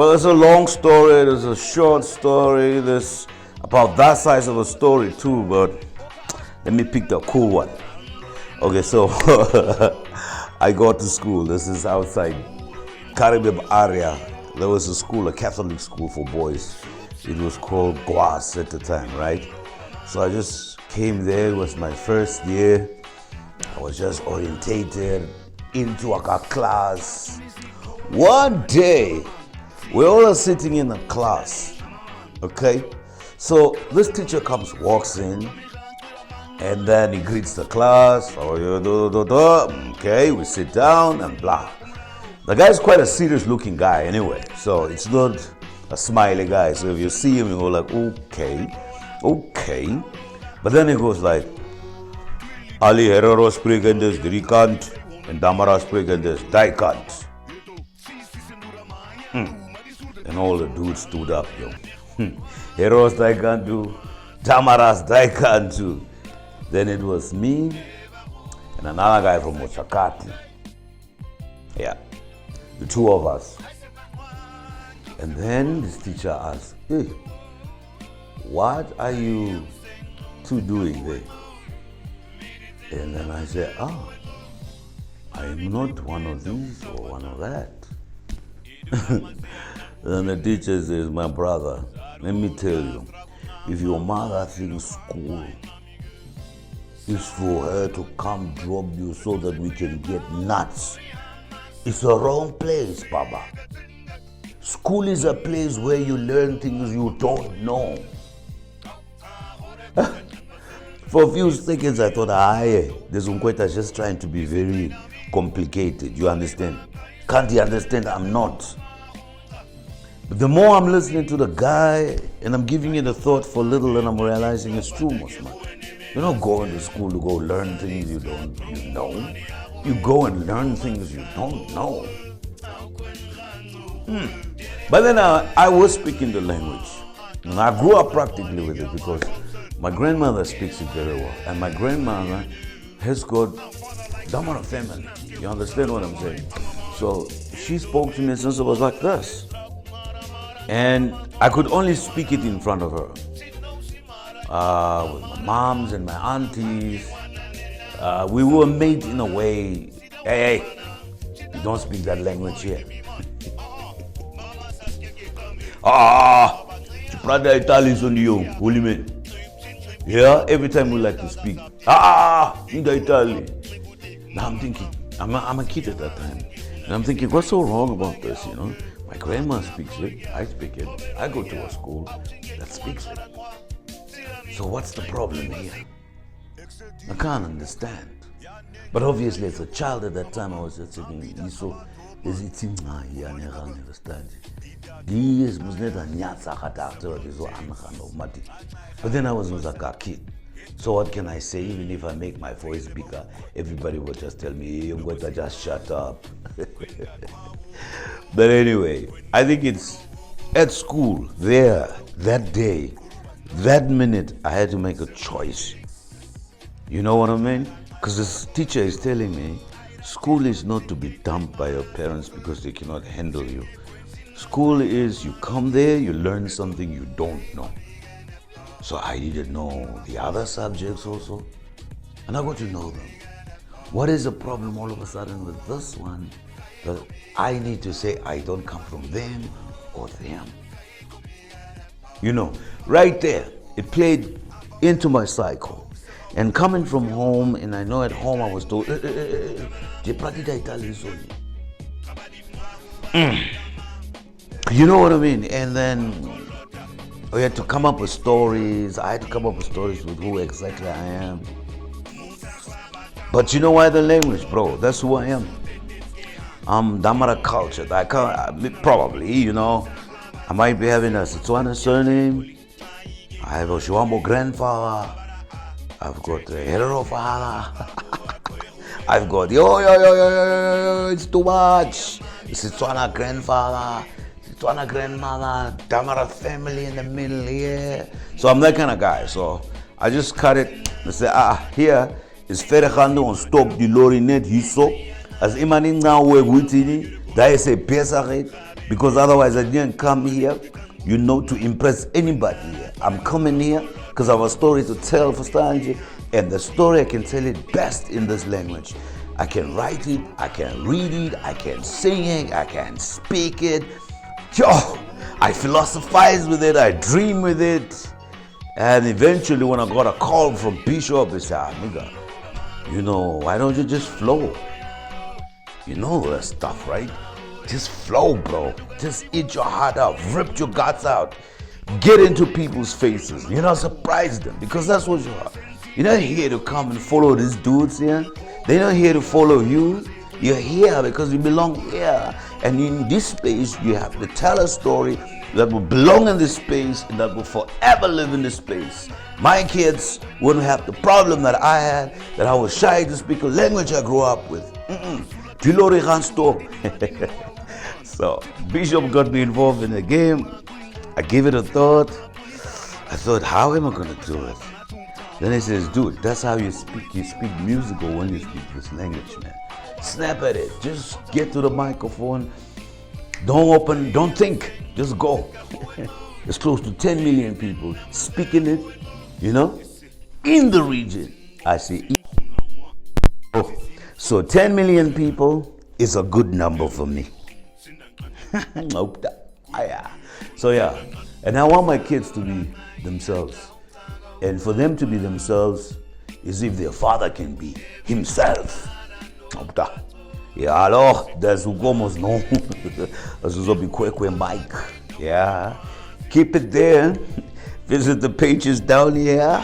Well, it's a long story. There's a short story. There's about that size of a story too. But let me pick the cool one. Okay, so I go to school. This is outside Caribbean area. There was a school, a Catholic school for boys. It was called Guas at the time, right? So I just came there. It was my first year. I was just orientated into a class. One day, we're all sitting in a class, okay? So this teacher walks in, and then he greets the class. Okay, we sit down and blah. The guy's quite a serious looking guy anyway, so it's not a smiley guy. So if you see him, you go like, okay. But then he goes like, Ali Herrero spreken dus driekant en Damara spreken dus dijkant. And all the dudes stood up, yo. Heroes dijkant too, Damara's dijkant too. Then it was me and another guy from Mochakati. Yeah, the two of us. And then this teacher asked, hey, what are you two doing there? And then I said, I am not one of these or one of that. Then the teacher says, my brother, let me tell you, if your mother thinks school is for her to come drop you so that we can get nuts, it's the wrong place, Baba. School is a place where you learn things you don't know. For a few seconds, I thought, this Unkweta is just trying to be very complicated. You understand? Can't you understand? I'm not. But the more I'm listening to the guy and I'm giving it a thought for little, and I'm realizing it's true, Musman. You're not going to school to go learn things you know. You go and learn things you don't know. But then I was speaking the language. And I grew up practically with it because my grandmother speaks it very well. And my grandmother has got Damara family. You understand what I'm saying? So she spoke to me since I was like this. And I could only speak it in front of her. With my moms and my aunties. We were made in a way, hey, you don't speak that language here. Brother Italians on you, holy man. Yeah, every time we like to speak. In the Italian. Now I'm thinking, I'm a kid at that time. And I'm thinking, what's so wrong about this, you know? My grandma speaks it, I speak it. I go to a school that speaks it. So what's the problem here? I can't understand. But obviously as a child at that time, I was just thinking, but then I was like a kid. So what can I say? Even if I make my voice bigger, everybody will just tell me, hey, Ngweta, just shut up. But anyway, I think it's at school, there, that day, that minute, I had to make a choice. You know what I mean? Because this teacher is telling me, school is not to be dumped by your parents because they cannot handle you. School is you come there, you learn something you don't know. So I didn't know the other subjects also, and I got to know them. What is the problem all of a sudden with this one? That I need to say I don't come from them or them. You know, right there, it played into my cycle. And coming from home, and I know at home I was told, you know what I mean? And then we had to come up with stories. I had to come up with stories with who exactly I am. But you know why the language, bro? That's who I am. I'm Damara culture. I can't, probably, you know, I might be having a Setswana surname. I have a Shuambo grandfather. I've got a Herero father. I've got, it's too much. Setswana grandfather, Setswana grandmother, Damara family in the middle here. So I'm that kind of guy. So I just cut it and say, here is Ferrechando on stop the lorry net hiso. As imaning now we're witty, that is a pesach, Because otherwise I didn't come here, to impress anybody here. I'm coming here because I have a story to tell for Stanji, and the story I can tell it best in this language. I can write it, I can read it, I can sing it, I can speak it. Yo, I philosophize with it, I dream with it. And eventually when I got a call from Bishop, he said, nigga, why don't you just flow? You know that stuff, right? Just flow, bro. Just eat your heart out, rip your guts out, get into people's faces, surprise them, because that's what you are. You're not here to come and follow these dudes here. They're not here to follow you. You're here because you belong here. And in this space, you have to tell a story that will belong in this space and that will forever live in this space. My kids wouldn't have the problem that I had, that I was shy to speak a language I grew up with. So Bishop got me involved in the game. I gave it a thought. I thought, how am I going to do it? Then he says, dude, that's how you speak. You speak musical when you speak this language, man. Snap at it. Just get to the microphone. Don't think. Just go. There's close to 10 million people speaking it, in the region. I say, so 10 million people is a good number for me. So yeah, and I want my kids to be themselves. And for them to be themselves is if their father can be himself. Yeah, alors, there's almost no. This is a Mike. Yeah, keep it there. Visit the pages down here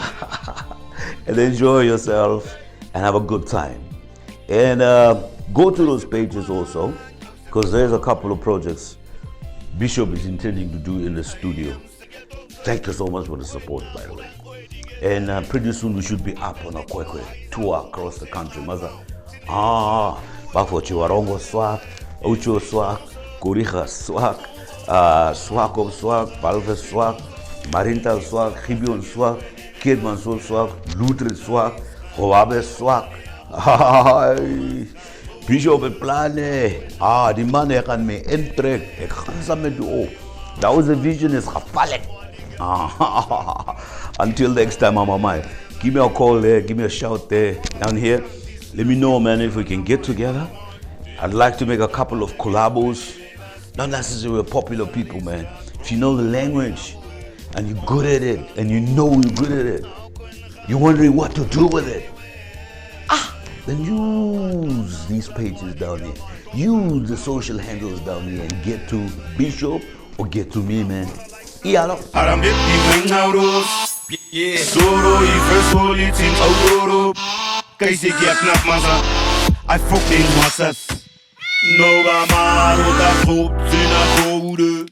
and enjoy yourself and have a good time. And go to those pages also, because there's a couple of projects Bishop is intending to do in the studio. Thank you so much for the support, by the way. And pretty soon we should be up on a Kwekwe tour across the country. Maza, Bafo Chiwarongo swag, Ucho swag, Kuricha swag, Swag swag, Balve swag, Marintal swag, Hibion swag, Kidman swag, Lutrid swag, Hoabe swag. Bishop plane. Die man kan me intrek. Ek gaan saam met jou. That was the vision is gevallen. Until next time, Mama Mai. Give me a call there, give me a shout there, down here. Let me know, man, if we can get together. I'd like to make a couple of collabos. Not necessarily popular people, man. If you know the language and you're good at it and you know you're good at it, you're wondering what to do with it. Then use these pages down here. Use the social handles down here and get to Bishop or get to me, man. Iyalo. Arambit ibang nauros. Soro ifresol itin auroro. Kaisi giat nak masa. I fucking wasas. No ba maru da hoop sina koude.